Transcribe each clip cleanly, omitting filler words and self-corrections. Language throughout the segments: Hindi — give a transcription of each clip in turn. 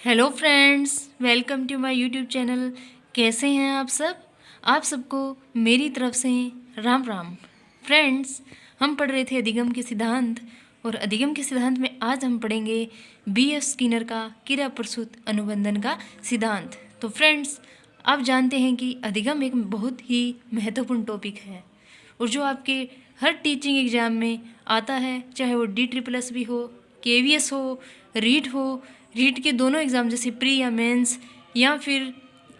Hello friends, welcome to my YouTube channel. कैसे हैं आप सब? आप सबको मेरी तरफ से राम राम। फ्रेंड्स, हम पढ़ रहे थे अधिगम के सिद्धांत, और अधिगम के सिद्धांत में आज हम पढ़ेंगे बी.एफ. स्किनर का क्रिया प्रसूत अनुबंधन का सिद्धांत। तो फ्रेंड्स, आप जानते हैं कि अधिगम एक बहुत ही महत्वपूर्ण टॉपिक है, और जो आपके हर टीचिंग एग्ज़ाम में आता है, चाहे वो DSSS भी हो, KVS हो, रीट के दोनों एग्ज़ाम जैसे प्री या मेंस, या फिर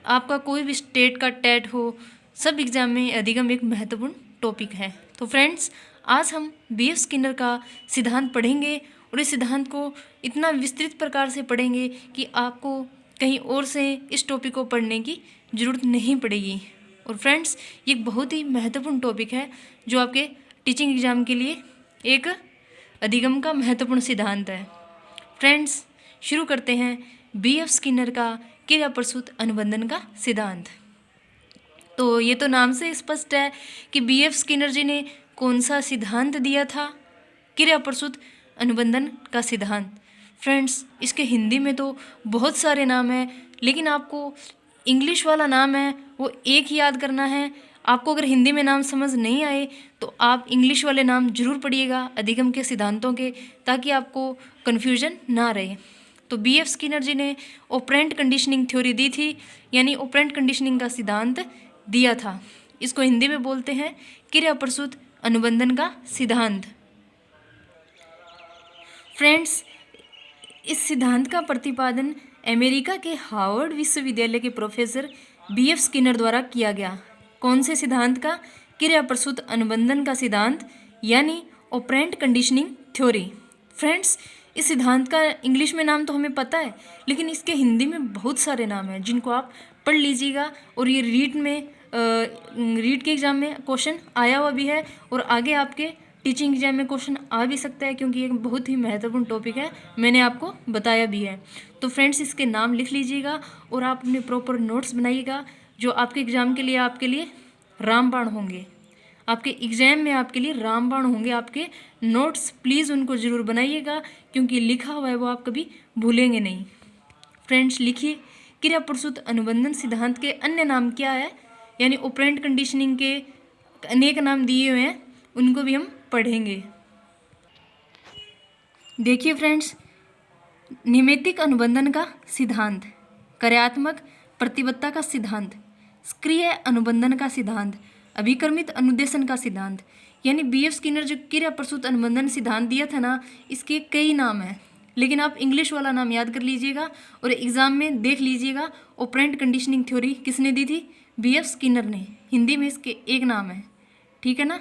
आपका कोई भी स्टेट का टेट हो, सब एग्ज़ाम में अधिगम एक महत्वपूर्ण टॉपिक है। तो फ्रेंड्स, आज हम बी.एफ. स्किनर का सिद्धांत पढ़ेंगे, और इस सिद्धांत को इतना विस्तृत प्रकार से पढ़ेंगे कि आपको कहीं और से इस टॉपिक को पढ़ने की ज़रूरत नहीं पड़ेगी। और फ्रेंड्स, ये एक बहुत ही महत्वपूर्ण टॉपिक है जो आपके टीचिंग एग्ज़ाम के लिए एक अधिगम का महत्वपूर्ण सिद्धांत है। फ्रेंड्स, शुरू करते हैं बी.एफ. स्किनर का क्रिया प्रसूत अनुबंधन का सिद्धांत। तो ये तो नाम से स्पष्ट है कि बी.एफ. स्किनर जी ने कौन सा सिद्धांत दिया था, क्रिया प्रसूत अनुबंधन का सिद्धांत। फ्रेंड्स, इसके हिंदी में तो बहुत सारे नाम हैं, लेकिन आपको इंग्लिश वाला नाम है वो एक ही याद करना है। आपको अगर हिंदी में नाम समझ नहीं आए तो आप इंग्लिश वाले नाम जरूर पढ़िएगा अधिगम के सिद्धांतों के, ताकि आपको कन्फ्यूजन ना रहे। तो बी.एफ. स्किनर जी ने ऑपरेंट कंडीशनिंग थ्योरी दी थी, यानी ऑपरेंट कंडीशनिंग का सिद्धांत दिया था। इसको हिंदी में बोलते हैं क्रिया प्रसूत अनुबंधन का सिद्धांत। फ्रेंड्स, इस सिद्धांत का प्रतिपादन अमेरिका के हार्वर्ड विश्वविद्यालय के प्रोफेसर बी.एफ. स्किनर द्वारा किया गया। कौन से सिद्धांत का? क्रिया प्रसूत अनुबंधन का सिद्धांत, यानी ऑपरेंट कंडीशनिंग थ्योरी। फ्रेंड्स, इस सिद्धांत का इंग्लिश में नाम तो हमें पता है, लेकिन इसके हिंदी में बहुत सारे नाम हैं जिनको आप पढ़ लीजिएगा। और ये रीट के एग्ज़ाम में क्वेश्चन आया हुआ भी है, और आगे आपके टीचिंग एग्जाम में क्वेश्चन आ भी सकता है, क्योंकि ये बहुत ही महत्वपूर्ण टॉपिक है, मैंने आपको बताया भी है। तो फ्रेंड्स, इसके नाम लिख लीजिएगा और आप अपने प्रॉपर नोट्स बनाइएगा, जो आपके एग्ज़ाम के लिए रामबाण होंगे। आपके एग्ज़ाम में आपके लिए रामबाण होंगे। आपके नोट्स प्लीज़ उनको ज़रूर बनाइएगा, क्योंकि लिखा हुआ है वो आप कभी भूलेंगे नहीं। फ्रेंड्स, लिखिए, क्रिया प्रसूत अनुबंधन सिद्धांत के अन्य नाम क्या है, यानी ऑपरेंट कंडीशनिंग के अनेक नाम दिए हुए हैं, उनको भी हम पढ़ेंगे। देखिए फ्रेंड्स, निमित्तिक अनुबंधन का सिद्धांत, कार्यात्मक प्रतिबद्धता का सिद्धांत, सक्रिय अनुबंधन का सिद्धांत, अभिक्रमित अनुदेशन का सिद्धांत, यानी बी.एफ. स्किनर जो क्रिया प्रसूत अनुबंधन सिद्धांत दिया था ना, इसके कई नाम हैं, लेकिन आप इंग्लिश वाला नाम याद कर लीजिएगा और एग्ज़ाम में देख लीजिएगा ऑपरेंट कंडीशनिंग थ्योरी किसने दी थी? बी.एफ. स्किनर ने। हिंदी में इसके एक नाम है, ठीक है ना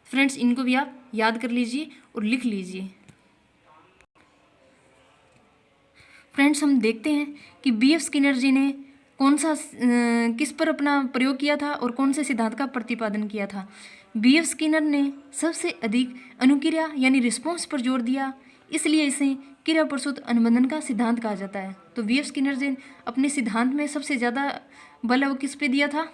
फ्रेंड्स? इनको भी आप याद कर लीजिए और लिख लीजिए। फ्रेंड्स, हम देखते हैं कि बी.एफ. स्किनर जी ने किस पर अपना प्रयोग किया था और कौन से सिद्धांत का प्रतिपादन किया था। बी.एफ. स्किनर ने सबसे अधिक अनुक्रिया यानी रिस्पॉन्स पर जोर दिया, इसलिए इसे क्रिया प्रसूत अनुबंधन का सिद्धांत कहा जाता है। तो बी.एफ. स्किनर जी अपने सिद्धांत में सबसे ज़्यादा बल है वो किस पे दिया था?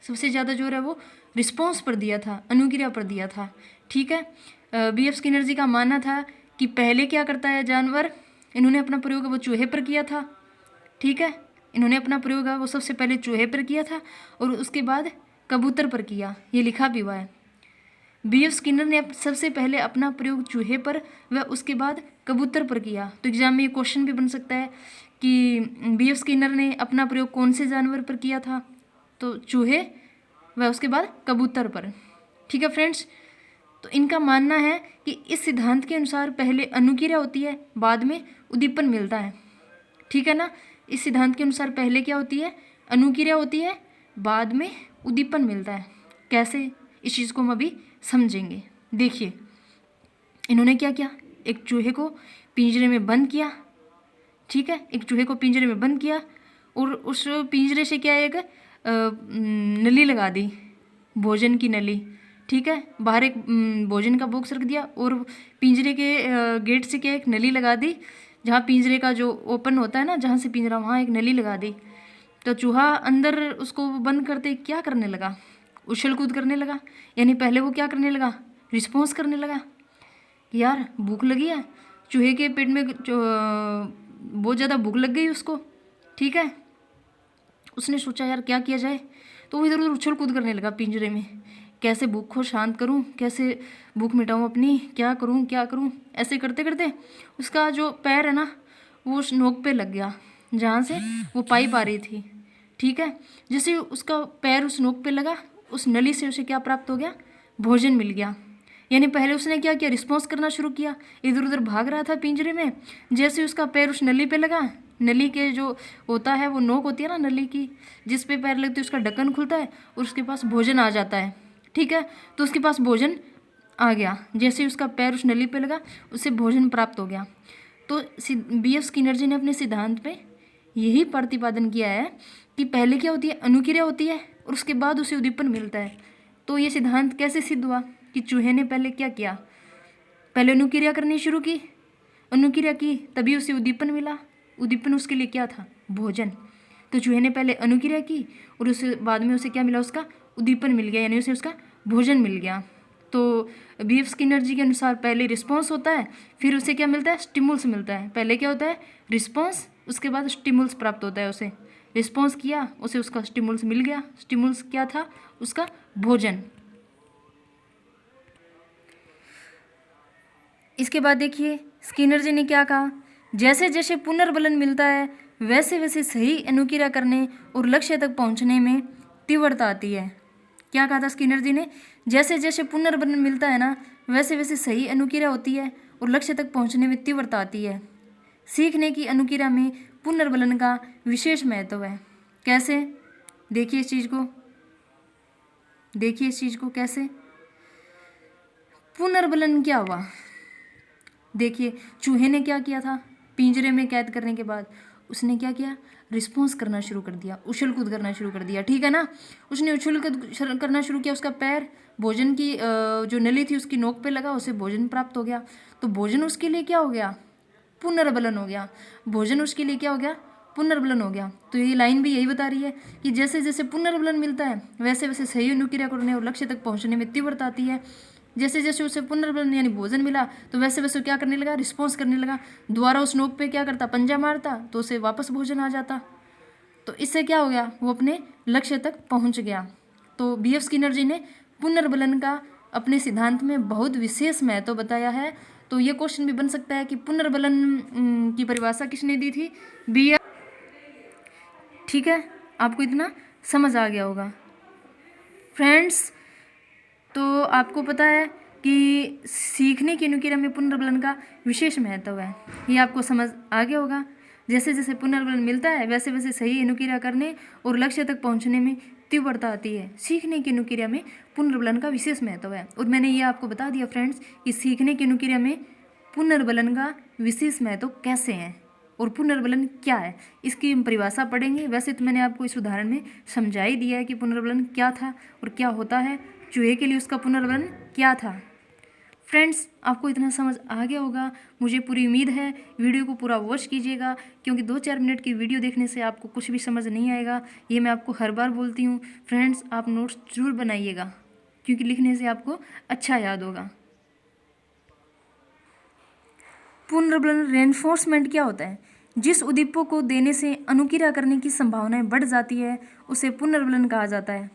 सबसे ज़्यादा जोर है वो रिस्पॉन्स पर दिया था, अनुक्रिया पर दिया था, ठीक है। बी.एफ. स्किनर जी का मानना था कि पहले क्या करता है जानवर, इन्होंने अपना प्रयोग वो चूहे पर किया था, ठीक है। इन्होंने अपना प्रयोग वो सबसे पहले चूहे पर किया था और उसके बाद कबूतर पर किया, ये लिखा भी हुआ है। बी.एफ. स्किनर ने सबसे पहले अपना प्रयोग चूहे पर व उसके बाद कबूतर पर किया। तो एग्जाम में ये क्वेश्चन भी बन सकता है कि बी.एफ. स्किनर ने अपना प्रयोग कौन से जानवर पर किया था? तो चूहे व उसके बाद कबूतर पर, ठीक है फ्रेंड्स। तो इनका मानना है कि इस सिद्धांत के अनुसार पहले अनुक्रिया होती है, बाद में उद्दीपन मिलता है, ठीक है ना। इस सिद्धांत के अनुसार पहले क्या होती है? अनुक्रिया होती है, बाद में उद्दीपन मिलता है। कैसे? इस चीज़ को हम अभी समझेंगे। देखिए, इन्होंने क्या किया, एक चूहे को पिंजरे में बंद किया, ठीक है। एक चूहे को पिंजरे में बंद किया और उस पिंजरे से क्या एक नली लगा दी, भोजन की नली, ठीक है। बाहर एक भोजन का बॉक्स रख दिया और पिंजरे के गेट से क्या एक नली लगा दी, जहाँ पिंजरे का जो ओपन होता है ना, जहाँ से पिंजरा, वहाँ एक नली लगा दी। तो चूहा अंदर उसको बंद करते क्या करने लगा? उछल कूद करने लगा। यानी पहले वो क्या करने लगा? रिस्पॉन्स करने लगा कि यार भूख लगी है। चूहे के पेट में बहुत ज़्यादा भूख लग गई उसको, ठीक है। उसने सोचा यार क्या किया जाए, तो वो इधर उधर उछल कूद करने लगा पिंजरे में। कैसे भूख को शांत करूं, कैसे भूख मिटाऊं अपनी, क्या करूं क्या करूं। ऐसे करते करते उसका जो पैर है ना वो उस नोक पे लग गया जहाँ से वो पाइप आ रही थी। ठीक है, जैसे उसका पैर उस नोक पे लगा, उस नली से उसे क्या प्राप्त हो गया, भोजन मिल गया। यानी पहले उसने क्या किया, रिस्पॉन्स करना शुरू किया, इधर उधर भाग रहा था पिंजरे में। जैसे उसका पैर उस नली पे लगा, नली के जो होता है वो नोक होती है ना नली की, जिस पे पैर लगती है उसका ढक्कन खुलता है और उसके पास भोजन आ जाता है। ठीक है, तो उसके पास भोजन आ गया। जैसे ही उसका पैर उस नली पे लगा उसे भोजन प्राप्त हो गया। तो B.F. स्किनर जी ने अपने सिद्धांत पे यही प्रतिपादन किया है कि पहले क्या होती है, अनुक्रिया होती है और उसके बाद उसे उद्दीपन मिलता है। तो ये सिद्धांत कैसे सिद्ध हुआ कि चूहे ने पहले क्या किया, पहले अनुक्रिया करनी शुरू की, अनुक्रिया की तभी उसे उद्दीपन मिला। उद्दीपन उसके लिए क्या था, भोजन। तो चूहे ने पहले अनुक्रिया की और उसके बाद में उसे क्या मिला, उसका उद्दीपन मिल गया, यानी उसे उसका भोजन मिल गया। तो B.F. स्किनर जी के अनुसार पहले रिस्पॉन्स होता है, फिर उसे क्या मिलता है, स्टिमुल्स मिलता है। पहले क्या होता है, रिस्पॉन्स, उसके बाद स्टिमुल्स प्राप्त होता है। उसे रिस्पॉन्स किया, उसे उसका स्टिमुल्स मिल गया। स्टिमुल्स क्या था, उसका भोजन। इसके बाद देखिए स्किनर जी ने क्या कहा, जैसे जैसे पुनर्बलन मिलता है वैसे वैसे सही अनुक्रिया करने और लक्ष्य तक पहुंचने में तीव्रता आती है। क्या कहा था स्किनर जी ने, जैसे जैसे पुनर्बलन मिलता है ना वैसे वैसे सही अनुक्रिया होती है और लक्ष्य तक पहुंचने में तीव्रता आती है। सीखने की अनुक्रिया में पुनर्बलन का विशेष महत्व है। कैसे, देखिए इस चीज़ को, देखिए इस चीज़ को कैसे। पुनर्बलन क्या हुआ, देखिए चूहे ने क्या किया था, पिंजरे में कैद करने के बाद उसने क्या किया, रिस्पॉन्स करना शुरू कर दिया, उछल कूद करना शुरू कर दिया। ठीक है ना, उसने उछल कूद करना शुरू किया, उसका पैर भोजन की जो नली थी उसकी नोक पे लगा, उसे भोजन प्राप्त हो गया। तो भोजन उसके लिए क्या हो गया, पुनर्बलन हो गया। भोजन उसके लिए क्या हो गया, पुनर्बलन हो गया। तो ये लाइन भी यही बता रही है कि जैसे जैसे पुनर्बलन मिलता है वैसे वैसे सही अनुक्रिया करने और लक्ष्य तक पहुंचने में तीव्रता आती है। जैसे जैसे उसे पुनर्बलन यानी भोजन मिला तो वैसे वैसे क्या करने लगा, रिस्पॉन्स करने लगा। दोबारा उस नोक पे क्या करता, पंजा मारता, तो उसे वापस भोजन आ जाता। तो इससे क्या हो गया, वो अपने लक्ष्य तक पहुंच गया। तो B.F. स्किनर जी ने पुनर्बलन का अपने सिद्धांत में बहुत विशेष महत्व बताया है। तो ये क्वेश्चन भी बन सकता है कि पुनर्बलन की परिभाषा किसने दी थी, B.F. ठीक है, आपको इतना समझ आ गया होगा फ्रेंड्स। तो आपको पता है कि सीखने की अनुक्रिया में पुनर्बलन का विशेष महत्व है, ये आपको समझ आ गया होगा। जैसे जैसे पुनर्बलन मिलता है वैसे वैसे सही अनुक्रिया करने और लक्ष्य तक पहुंचने में तीव्रता आती है। सीखने की अनुक्रिया में पुनर्बलन का विशेष महत्व है। और मैंने ये आपको बता दिया फ्रेंड्स कि सीखने की अनुक्रिया में पुनर्बलन का विशेष महत्व कैसे है और पुनर्बलन क्या है, इसकी हम परिभाषा पढ़ेंगे। वैसे तो मैंने आपको इस उदाहरण में समझा ही दिया है कि पुनर्बलन क्या था और क्या होता है, चूहे के लिए उसका पुनर्बलन क्या था। फ्रेंड्स आपको इतना समझ आ गया होगा, मुझे पूरी उम्मीद है। वीडियो को पूरा वॉच कीजिएगा क्योंकि 2-4 मिनट की वीडियो देखने से आपको कुछ भी समझ नहीं आएगा, ये मैं आपको हर बार बोलती हूँ। फ्रेंड्स आप नोट्स जरूर बनाइएगा क्योंकि लिखने से आपको अच्छा याद होगा। पुनर्बलन रेनफोर्समेंट क्या होता है, जिस उद्दीपक को देने से अनुक्रिया करने की संभावनाएं बढ़ जाती है उसे पुनर्बलन कहा जाता है।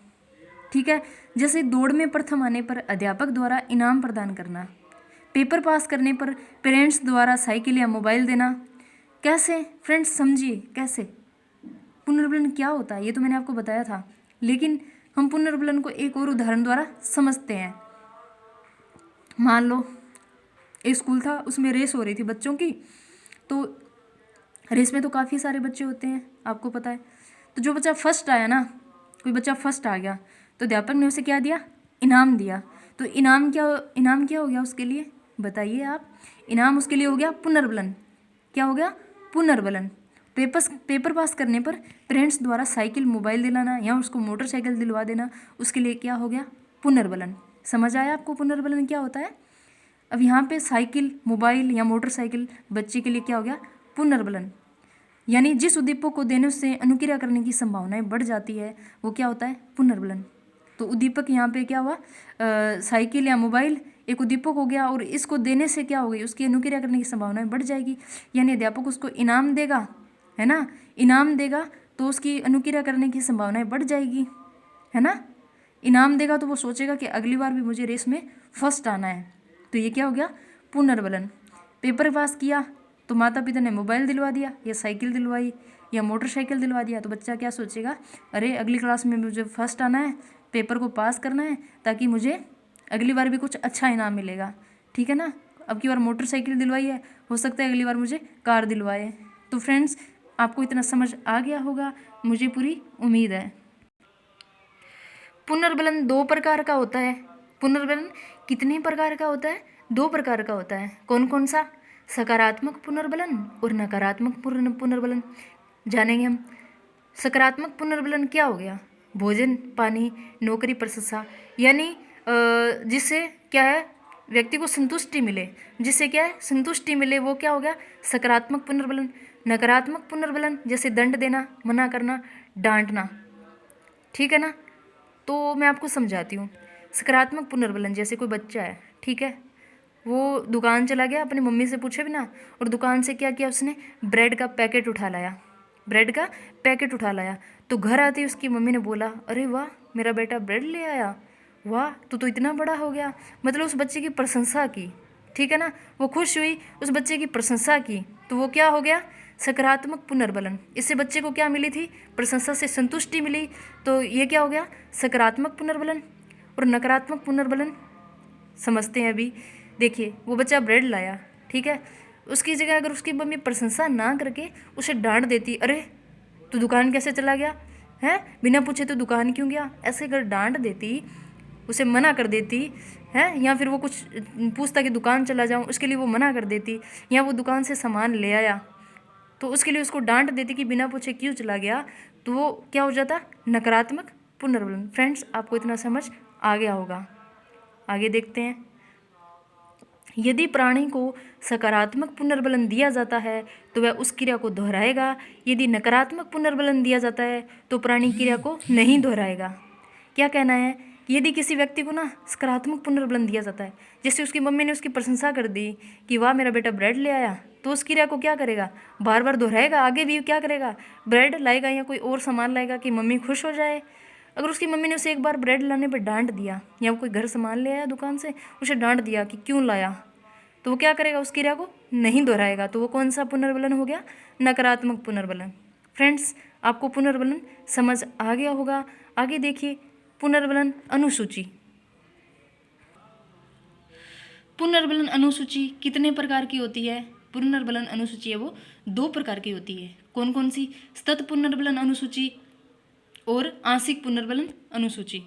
ठीक है, जैसे दौड़ में प्रथम आने पर अध्यापक द्वारा इनाम प्रदान करना, पेपर पास करने पर पेरेंट्स द्वारा साइकिल या मोबाइल देना। कैसे फ्रेंड्स समझिए कैसे पुनर्बलन क्या होता है, ये तो मैंने आपको बताया था, लेकिन हम पुनर्बलन को एक और उदाहरण द्वारा समझते हैं। मान लो एक स्कूल था, उसमें रेस हो रही थी बच्चों की। तो रेस में तो काफ़ी सारे बच्चे होते हैं, आपको पता है। तो जो बच्चा फर्स्ट आया ना, कोई बच्चा फर्स्ट आ गया तो अध्यापक ने उसे क्या दिया, इनाम दिया। तो इनाम क्या हो गया उसके लिए, बताइए आप। इनाम उसके लिए हो गया पुनर्बलन। क्या हो गया, पुनर्बलन। पेपर पास करने पर पेरेंट्स द्वारा साइकिल मोबाइल दिलाना या उसको मोटरसाइकिल दिलवा देना, उसके लिए क्या हो गया, पुनर्बलन। समझ आया आपको पुनर्बलन क्या होता है। अब यहाँ पे साइकिल, मोबाइल या मोटरसाइकिल बच्चे के लिए क्या हो गया, पुनर्बलन। यानी जिस उद्दीपक को देने से अनुक्रिया करने की संभावनाएं बढ़ जाती है वो क्या होता है, पुनर्बलन। तो उद्दीपक यहाँ पे क्या हुआ, साइकिल या मोबाइल एक उद्दीपक हो गया और इसको देने से क्या हो गई, उसकी अनुक्रिया करने की संभावनाएं बढ़ जाएगी। यानी अध्यापक उसको इनाम देगा है ना। इनाम देगा तो उसकी अनुक्रिया करने की संभावनाएं बढ़ जाएगी, है ना। इनाम देगा तो वो सोचेगा कि अगली बार भी मुझे रेस में फर्स्ट आना है। तो ये क्या हो गया, पुनर्बलन। पेपर पास किया तो माता पिता ने मोबाइल दिलवा दिया या साइकिल दिलवाई या मोटरसाइकिल दिलवा दिया, तो बच्चा क्या सोचेगा, अरे अगली क्लास में मुझे फर्स्ट आना है, पेपर को पास करना है ताकि मुझे अगली बार भी कुछ अच्छा इनाम मिलेगा, ठीक है ना। अब की बार मोटरसाइकिल दिलवाई है, हो सकता है अगली बार मुझे कार दिलवाए। तो फ्रेंड्स आपको इतना समझ आ गया होगा, मुझे पूरी उम्मीद है। पुनर्बलन 2 प्रकार का होता है। पुनर्बलन कितने प्रकार का होता है, 2 प्रकार का होता है। कौन कौन सा, सकारात्मक पुनर्बलन और नकारात्मक पुनर्बलन जानेंगे हम। सकारात्मक पुनर्बलन क्या हो गया, भोजन पानी नौकरी प्रशंसा, यानी जिससे क्या है व्यक्ति को संतुष्टि मिले, जिससे क्या है संतुष्टि मिले, वो क्या हो गया सकारात्मक पुनर्बलन। नकारात्मक पुनर्बलन जैसे दंड देना, मना करना, डांटना, ठीक है ना। तो मैं आपको समझाती हूँ। सकारात्मक पुनर्बलन जैसे कोई बच्चा है, ठीक है, वो दुकान चला गया अपनी मम्मी से पूछे बिना, और दुकान से क्या किया उसने, ब्रेड का पैकेट उठा लाया, ब्रेड का पैकेट उठा लाया। तो घर आते ही उसकी मम्मी ने बोला, अरे वाह मेरा बेटा ब्रेड ले आया, वाह तो इतना बड़ा हो गया। मतलब उस बच्चे की प्रशंसा की, ठीक है ना, वो खुश हुई, उस बच्चे की प्रशंसा की, तो वो क्या हो गया सकारात्मक पुनर्बलन। इससे बच्चे को क्या मिली थी, प्रशंसा से संतुष्टि मिली, तो ये क्या हो गया सकारात्मक पुनर्बलन। और नकारात्मक पुनर्बलन समझते हैं अभी। देखिए वो बच्चा ब्रेड लाया, ठीक है, उसकी जगह अगर उसकी मम्मी प्रशंसा ना करके उसे डांट देती, अरे तू दुकान कैसे चला गया है, बिना पूछे तो दुकान क्यों गया, ऐसे अगर डांट देती, उसे मना कर देती है, या फिर वो कुछ पूछता कि दुकान चला जाऊँ, उसके लिए वो मना कर देती, या वो दुकान से सामान ले आया तो उसके लिए उसको डांट देती कि बिना पूछे क्यों चला गया, तो वो क्या हो जाता नकारात्मक पुनर्बलन। फ्रेंड्स आपको इतना समझ आ गया होगा। आगे देखते हैं। यदि प्राणी को सकारात्मक पुनर्बलन दिया जाता है तो वह उस क्रिया को दोहराएगा, यदि नकारात्मक पुनर्बलन दिया जाता है तो प्राणी क्रिया को नहीं दोहराएगा। क्या कहना है, यदि किसी व्यक्ति को ना सकारात्मक पुनर्बलन दिया जाता है, जैसे उसकी मम्मी ने उसकी प्रशंसा कर दी कि वाह मेरा बेटा ब्रेड ले आया, तो उस क्रिया को क्या करेगा, बार बार दोहराएगा, आगे भी क्या करेगा, ब्रेड लाएगा या कोई और सामान लाएगा कि मम्मी खुश हो जाए। अगर उसकी मम्मी ने उसे एक बार ब्रेड लाने पर डांट दिया, या कोई घर सामान ले आया दुकान से, उसे डांट दिया कि क्यों लाया, तो वो क्या करेगा, उस क्रिया को नहीं दोहराएगा। तो वो कौन सा पुनर्बलन हो गया, नकारात्मक पुनर्बलन। फ्रेंड्स आपको पुनर्बलन समझ आ गया होगा। आगे देखिए पुनर्बलन अनुसूची। पुनर्बलन अनुसूची कितने प्रकार की होती है, पुनर्बलन अनुसूची है वो 2 प्रकार की होती है। कौन कौन सी, सतत पुनर्बलन अनुसूची और आंशिक पुनर्बलन अनुसूची।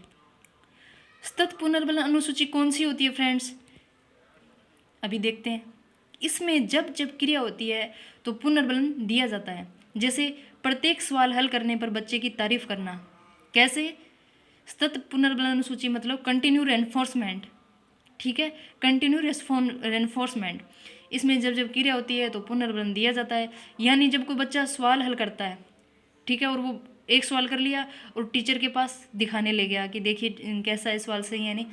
सतत पुनर्बलन अनुसूची कौन सी होती है फ्रेंड्स, अभी देखते हैं। इसमें जब जब क्रिया होती है तो पुनर्बलन दिया जाता है। जैसे प्रत्येक सवाल हल करने पर बच्चे की तारीफ करना। कैसे, सतत पुनर्बलन अनुसूची मतलब कंटिन्यू रेनफोर्समेंट, ठीक है, कंटिन्यू रेनफोर्समेंट। इसमें जब जब क्रिया होती है तो पुनर्बलन दिया जाता है। यानी जब कोई बच्चा सवाल हल करता है, ठीक है, और वो एक सवाल कर लिया और टीचर के पास दिखाने ले गया कि देखिए कैसा है सवाल सही, यानी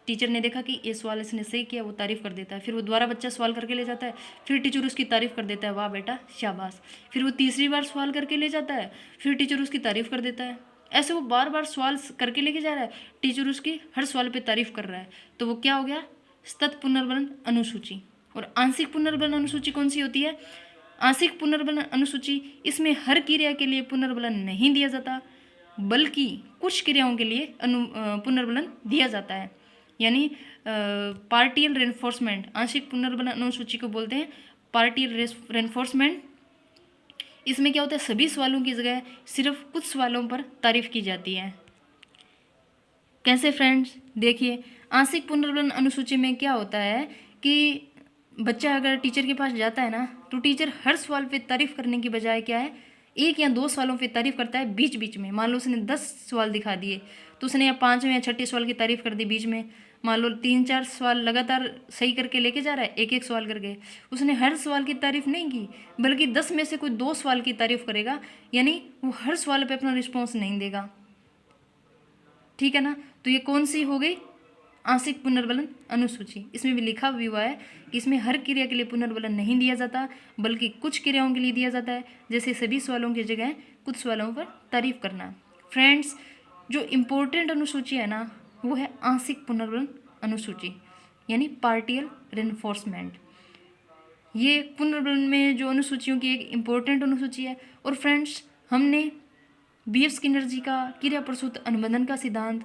टीचर ने देखा कि ये सवाल इसने सही किया, वो तारीफ़ कर देता है। फिर वो दोबारा बच्चा सवाल करके ले जाता है, फिर टीचर उसकी तारीफ़ कर देता है, वाह बेटा शाबाश। फिर वो तीसरी बार सवाल करके ले जाता है, फिर टीचर उसकी तारीफ़ कर देता है। ऐसे वो बार बार सवाल करके लेके जा रहा है, टीचर उसकी हर सवाल पे तारीफ़ कर रहा है, तो वो क्या हो गया सतत पुनर्बलन अनुसूची। और आंशिक पुनर्बलन अनुसूची कौन सी होती है, आंशिक पुनर्बलन अनुसूची, इसमें हर क्रिया के लिए पुनर्बलन नहीं दिया जाता, बल्कि कुछ क्रियाओं के लिए पुनर्बलन दिया जाता है। यानी पार्टियल रेनफोर्समेंट, आंशिक पुनर्बलन अनुसूची को बोलते हैं पार्टियल रेनफोर्समेंट। इसमें क्या होता है, सभी सवालों की जगह सिर्फ कुछ सवालों पर तारीफ की जाती है। कैसे फ्रेंड्स, देखिए आंशिक पुनर्बलन अनुसूची में क्या होता है कि बच्चा अगर टीचर के पास जाता है ना, तो टीचर हर सवाल पे तारीफ करने की बजाय क्या है, 1 या 2 सवालों पे तारीफ करता है बीच बीच में। मान लो उसने 10 सवाल दिखा दिए, तो उसने या 5वें या 6ठे सवाल की तारीफ कर दी बीच में। मान लो 3-4 सवाल लगातार सही करके लेके जा रहा है, एक एक सवाल करके, उसने हर सवाल की तारीफ नहीं की, बल्कि 10 में से कोई 2 सवाल की तारीफ करेगा, यानी वो हर सवाल पे अपना रिस्पॉन्स नहीं देगा, ठीक है ना। तो ये कौन सी हो गई, आंशिक पुनर्बलन अनुसूची। इसमें भी लिखा भी हुआ है कि इसमें हर क्रिया के लिए पुनर्बलन नहीं दिया जाता, बल्कि कुछ क्रियाओं के लिए दिया जाता है, जैसे सभी सवालों की जगह कुछ सवालों पर तारीफ करना। फ्रेंड्स, जो इम्पोर्टेंट अनुसूची है ना, वो है आंशिक पुनर्बलन अनुसूची, यानी पार्टियल रेनफोर्समेंट। ये पुनर्बलन में जो अनुसूचियों की एक इम्पोर्टेंट अनुसूची है। और फ्रेंड्स, हमने बी एफ स्किनर जी का क्रिया प्रसूत अनुबंधन का सिद्धांत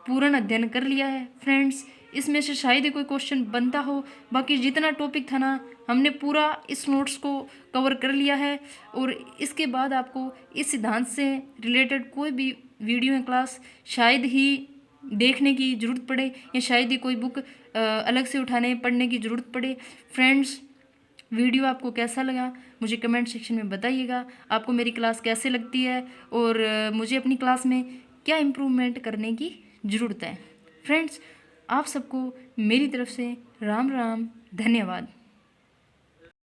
पूर्ण अध्ययन कर लिया है। फ्रेंड्स, इसमें से शायद ही कोई क्वेश्चन बनता हो, बाकी जितना टॉपिक था ना, हमने पूरा इस नोट्स को कवर कर लिया है। और इसके बाद आपको इस सिद्धांत से रिलेटेड कोई भी वीडियो या क्लास शायद ही देखने की ज़रूरत पड़े, या शायद ही कोई बुक अलग से उठाने पढ़ने की ज़रूरत पड़े। फ्रेंड्स, वीडियो आपको कैसा लगा मुझे कमेंट सेक्शन में बताइएगा। आपको मेरी क्लास कैसे लगती है, और मुझे अपनी क्लास में क्या इम्प्रूवमेंट करने की ज़रूरत है। फ्रेंड्स, आप सबको मेरी तरफ से राम राम, धन्यवाद।